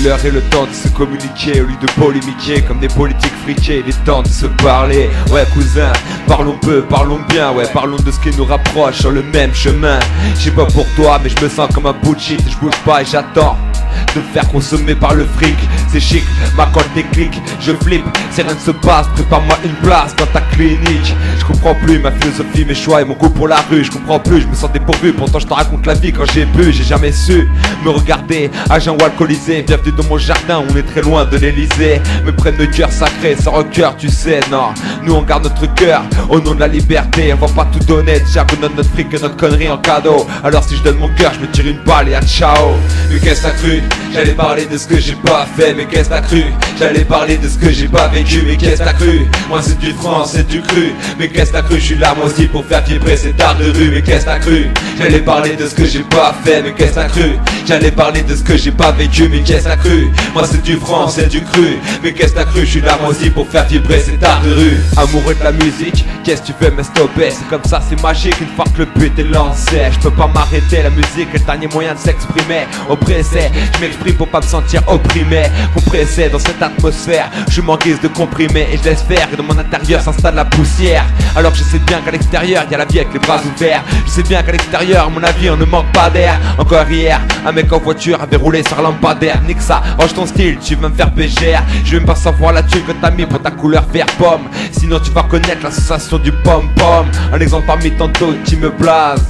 l'heure et le temps de se communiquer au lieu de polémiquer comme des politiques friqués. Il est temps de se parler. Ouais cousin, parlons peu, parlons bien. Ouais, parlons de ce qui nous rapproche sur le même chemin. Je sais pas pour toi mais je me sens comme un bout de shit. Je bouge pas et j'attends de me faire consommer par le fric. C'est chic, ma colle déclic, je flippe, si rien ne se passe, prépare-moi une place dans ta clinique. Je comprends plus ma philosophie, mes choix et mon goût pour la rue. Je comprends plus, je me sens dépourvu, pourtant je te raconte la vie quand j'ai bu. J'ai jamais su me regarder, agent ou alcoolisé. Bienvenue dans mon jardin, on est très loin de l'Elysée. Me prennent de cœur sacré, sans cœur tu sais, non. Nous on garde notre cœur, au nom de la liberté. On va pas tout donner, déjà qu'on donne notre fric et notre connerie en cadeau. Alors si je donne mon cœur, je me tire une balle et à ciao. Mais qu'est-ce que t'as cru? J'allais parler de ce que j'ai pas fait, mais qu'est-ce que t'as cru? J'allais parler de ce que j'ai pas vécu, mais qu'est-ce que t'as cru? Moi c'est du franc, c'est du cru, mais qu'est-ce que t'as cru? Je suis là moi aussi pour faire vibrer cet art de rue, mais qu'est-ce que t'as cru? J'allais parler de ce que j'ai pas fait, mais qu'est-ce que t'as cru? J'allais parler de ce que j'ai pas vécu, mais qu'est-ce que t'as cru? Moi c'est du franc, c'est du cru, mais qu'est-ce que t'as cru? Je suis là moi aussi pour faire vibrer cet art de rue. Amoureux de la musique, qu'est-ce que tu fais me stopper? C'est comme ça, c'est magique, une fois que le but est lancé. Je peux pas m'arrêter, la musique est le dernier moyen de s'exprimer. Oppressé, je m'exprime pour pas me sentir opprimé. Compressé dans cette atmosphère, je m'en guise de comprimer et je laisse faire. Et dans mon intérieur s'installe la poussière. Alors que je sais bien qu'à l'extérieur y a la vie avec les bras ouverts. Je sais bien qu'à l'extérieur, à mon avis, on ne manque pas d'air. Encore hier, un mec en voiture avait roulé sur lampadaire. Nique ça, range ton style, tu veux me faire BGR. Je veux même pas savoir la thune que t'as mis pour ta couleur vert pomme. Sinon tu vas connaître la sensation du pom-pom. Un exemple parmi tant d'autres qui me blase.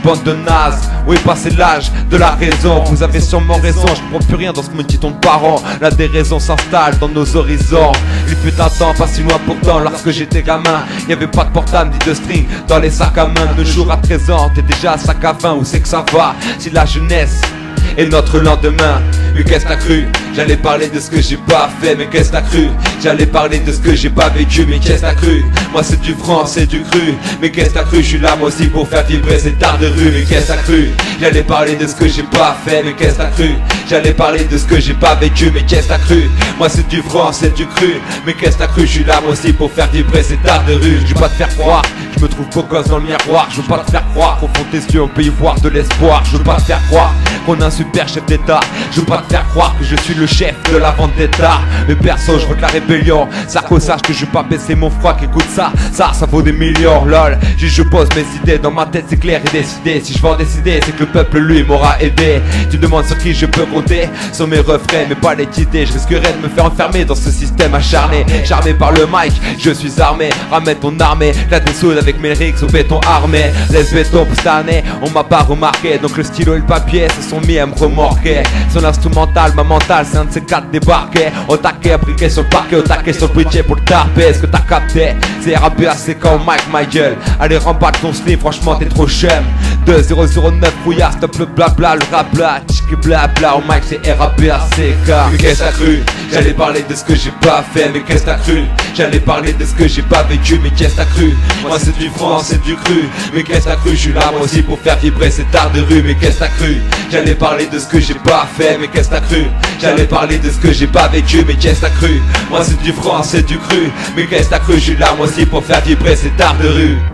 Bande de nazes, oui passé l'âge de la raison. Vous avez sûrement raison, je comprends plus rien dans ce que me dit ton parent. La déraison s'installe dans nos horizons. Il fut un temps, pas si loin pourtant. Lorsque j'étais gamin, y'avait pas de portable ni de string dans les sacs à main. De jour à 13 ans, t'es déjà à sac à 20. Où c'est que ça va? Si la jeunesse et notre lendemain. Mais qu'est-ce que t'as cru? J'allais parler de ce que j'ai pas fait, mais qu'est-ce que t'as cru? J'allais parler de ce que j'ai pas vécu, mais qu'est-ce que t'as cru? Moi c'est du franc, c'est du cru, mais qu'est-ce que t'as cru? Je suis là moi aussi pour faire vibrer cet art de rue, mais qu'est-ce que t'as cru? J'allais parler de ce que j'ai pas fait, mais qu'est-ce que t'as cru? J'allais parler de ce que j'ai pas vécu, mais qu'est-ce que t'as cru? Moi c'est du franc, c'est du cru, mais qu'est-ce que t'as cru? Je suis là moi aussi pour faire vibrer cet art de rue. Je veux pas te faire croire, je me trouve beau gosse dans le miroir. Je veux pas te faire croire qu'au fond de tes yeux on peut y voir de l'espoir. Je veux pas te faire croire qu'on a un super chef d'état. Je veux pas te faire croire que je suis le chef de la vendetta. Mais perso je veux de la rébellion. Sarko sache que je veux pas baisser mon froid. Qu'écoute ça vaut des millions. Lol, je pose mes idées dans ma tête, c'est clair et décidé. Si je veux en décider, c'est que le peuple lui m'aura aidé. Tu demandes sur qui je peux compter, sur mes refrains mais pas les quitter. Je risquerais de me faire enfermer dans ce système acharné. Charmé par le mic, je suis armé. Ramène ton armée, la dessoude avec mes rigs au béton armé. Laisse béton pour cette année, on m'a pas remarqué. Donc le stylo et le papier se sont mis à me remorquer. Son instrumental, ma mentale, c'est un de ces quatre débarqués. Au taquet, appliqué sur le parquet, au taquet sur le bridge pour le tarper. Est-ce que t'as capté? C'est RAPAC quand Mike, ma gueule. Allez remballe ton slip, franchement t'es trop chum. 2009 fouillard, stop le blabla, le rap là, tchiki blabla. Au mic c'est RAPAC. Mais qu'est-ce que t'as cru? J'allais parler de ce que j'ai pas fait, mais qu'est-ce que t'as cru? J'allais parler de ce que j'ai pas vécu, mais qu'est-ce que t'as cru? Moi c'est du franc, c'est du cru, mais qu'est-ce que t'as cru? Je suis là moi aussi pour faire vibrer cet art de rue, mais qu'est-ce que t'as cru? J'allais parler de ce que j'ai pas fait, mais qu'est-ce que t'as cru? J'allais parler de ce que j'ai pas vécu, mais qu'est-ce que t'as cru? Moi c'est du franc, c'est du cru, mais qu'est-ce que t'as cru? Je suis là moi aussi pour faire vibrer cet art de rue.